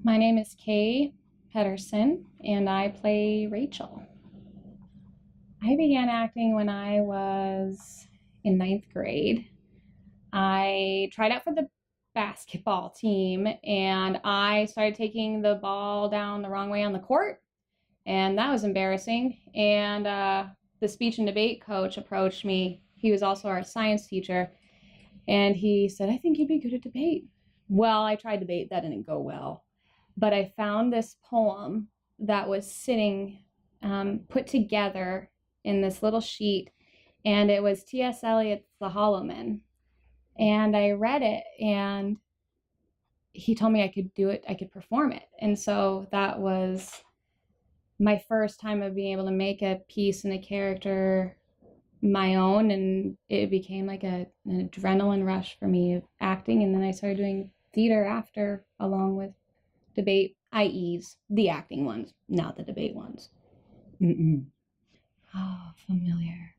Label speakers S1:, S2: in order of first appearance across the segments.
S1: My name is Kay Pedersen, and I play Rachel. I began acting when I was in ninth grade. I tried out for the basketball team, and I started taking the ball down the wrong way on the court, and that was embarrassing. And the speech and debate coach approached me. He was also our science teacher, and he said, "I think you'd be good at debate." Well, I tried debate, that didn't go well. But I found this poem that was sitting put together in this little sheet, and it was T.S. Eliot's The Hollow Man. And I read it, and he told me I could do it, I could perform it. And so that was my first time of being able to make a piece and a character my own, and it became like an adrenaline rush for me of acting. And then I started doing theater after, along with debate IEs, the acting ones, not the debate ones. Oh, familiar.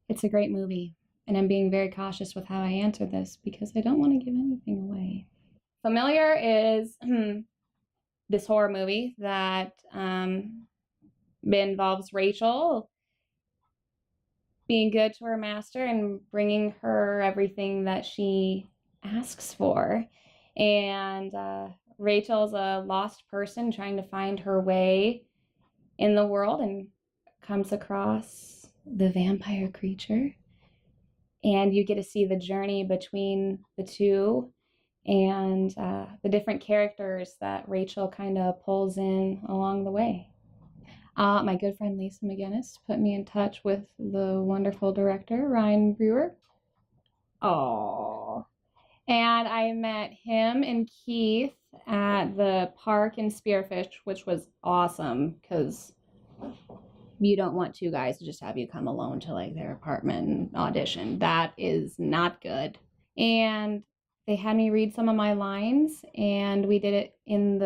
S1: It's a great movie, and I'm being very cautious with how I answer this because I don't want to give anything away. Familiar is this horror movie that involves Rachel being good to her master and bringing her everything that she asks for. And Rachel's a lost person trying to find her way in the world and comes across the vampire creature. And you get to see the journey between the two and the different characters that Rachel kind of pulls in along the way. My good friend Lisa McGinnis put me in touch with the wonderful director, Ryan Brewer. Oh. And I met him and Keith at the park in Spearfish, which was awesome because you don't want two guys to just have you come alone to like their apartment and audition. That is not good. And they had me read some of my lines, and we did it on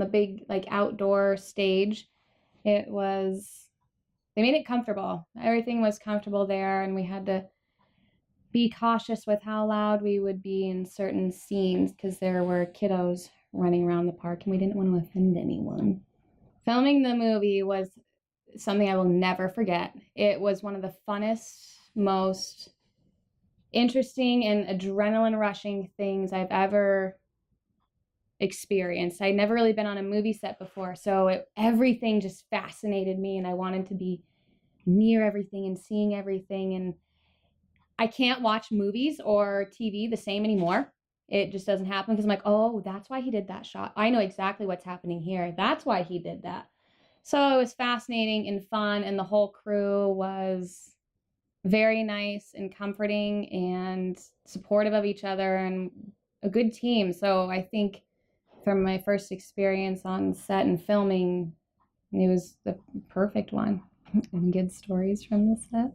S1: the big like outdoor stage. They made it comfortable. Everything was comfortable there, and we had to be cautious with how loud we would be in certain scenes because there were kiddos running around the park, and we didn't want to offend anyone. Filming the movie was something I will never forget. It was one of the funnest, most interesting and adrenaline rushing things I've ever experienced. I'd never really been on a movie set before, so everything just fascinated me, and I wanted to be near everything and seeing everything. And I can't watch movies or TV the same anymore. It just doesn't happen because I'm like, oh, that's why he did that shot. I know exactly what's happening here. That's why he did that. So it was fascinating and fun, and the whole crew was very nice and comforting and supportive of each other and a good team. So I think from my first experience on set and filming, it was the perfect one. And good stories from the set.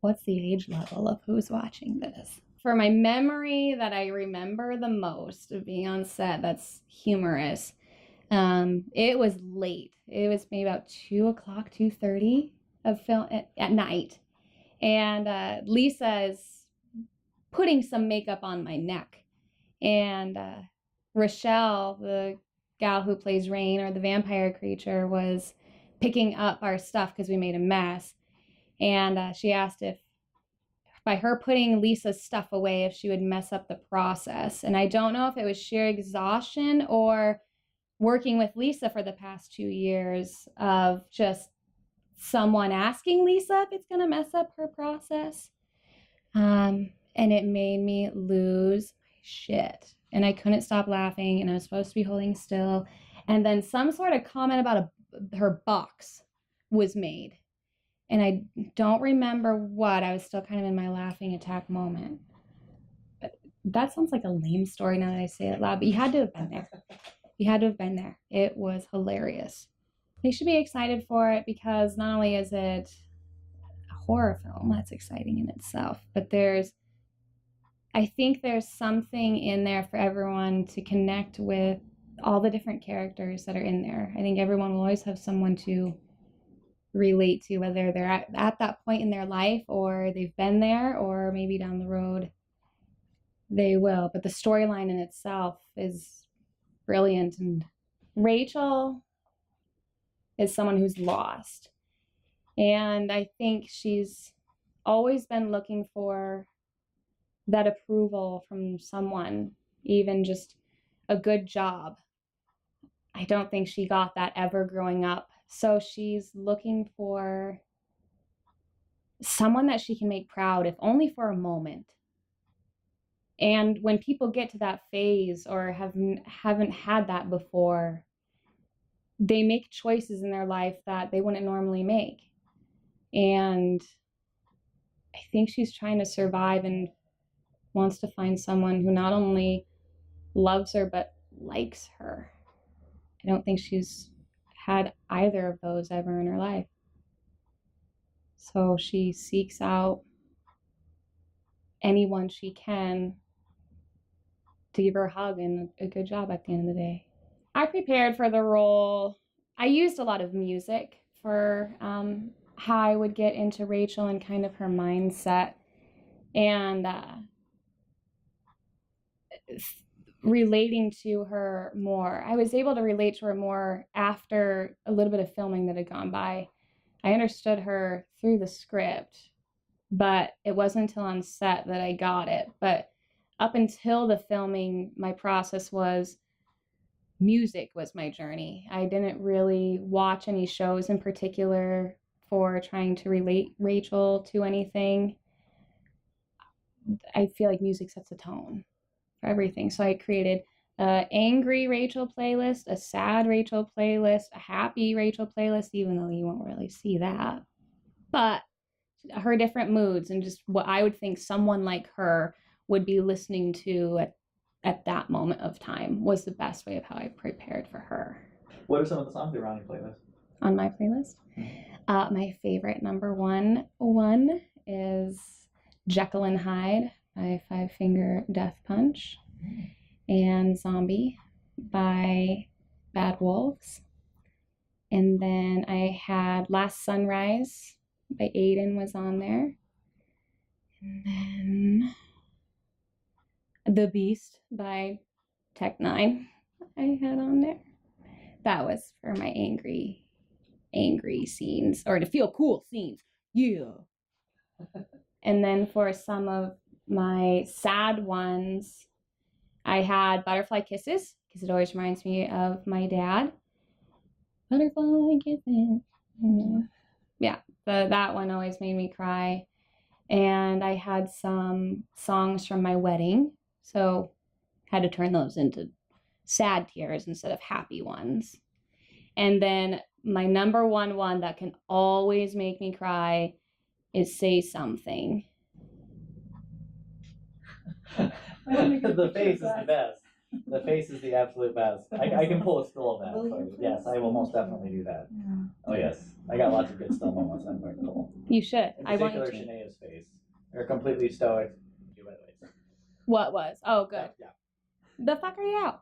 S1: What's the age level of who's watching this? For my memory that I remember the most of being on set that's humorous, it was late. It was maybe about 2:00, 2:30 of film at night. And Lisa is putting some makeup on my neck. And Rochelle, the gal who plays Rain, or the vampire creature, was picking up our stuff because we made a mess. And she asked if by her putting Lisa's stuff away, if she would mess up the process. And I don't know if it was sheer exhaustion or working with Lisa for the past 2 years of just someone asking Lisa if it's going to mess up her process. And it made me lose my shit. And I couldn't stop laughing, and I was supposed to be holding still. And then some sort of comment about her box was made. And I don't remember what. I was still kind of in my laughing attack moment. But that sounds like a lame story now that I say it loud, but you had to have been there. You had to have been there. It was hilarious. They should be excited for it because not only is it a horror film, that's exciting in itself, but I think there's something in there for everyone to connect with all the different characters that are in there. I think everyone will always have someone to relate to, whether they're at that point in their life or they've been there or maybe down the road. They will, but the storyline in itself is brilliant. And Rachel is someone who's lost. And I think she's always been looking for that approval from someone, even just a good job. I don't think she got that ever growing up. So she's looking for someone that she can make proud, if only for a moment. And when people get to that phase or haven't had that before, they make choices in their life that they wouldn't normally make. And I think she's trying to survive and wants to find someone who not only loves her but likes her. I don't think she's had either of those ever in her life. So she seeks out anyone she can to give her a hug and a good job at the end of the day. I prepared for the role. I used a lot of music for how I would get into Rachel and kind of her mindset. And relating to her more. I was able to relate to her more after a little bit of filming that had gone by. I understood her through the script, but it wasn't until on set that I got it. But up until the filming, my process was music was my journey. I didn't really watch any shows in particular for trying to relate Rachel to anything. I feel like music sets a tone for everything. So I created an angry Rachel playlist, a sad Rachel playlist, a happy Rachel playlist, even though you won't really see that. But her different moods and just what I would think someone like her would be listening to at that moment of time was the best way of how I prepared for her.
S2: What are some of the songs that are on your playlist?
S1: On my playlist? My favorite number one is Jekyll and Hyde by Five Finger Death Punch and Zombie by Bad Wolves. And then I had Last Sunrise by Aiden was on there. And then The Beast by Tech Nine I had on there. That was for my angry scenes, or to feel cool scenes. Yeah. And then for some of my sad ones, I had Butterfly Kisses, because it always reminds me of my dad. Butterfly Kisses. Yeah, that one always made me cry. And I had some songs from my wedding, so had to turn those into sad tears instead of happy ones. And then my number one that can always make me cry is Say Something.
S2: The face is the best. The face is the absolute best. I can pull a still of that for you. Yes, I will most definitely do that. Yeah. Oh yes, I got lots of good still moments I'm going to pull.
S1: You should.
S2: In particular, Shanae's face. They're completely stoic.
S1: What was? Oh, good.
S2: Yeah.
S1: The fuck are you out?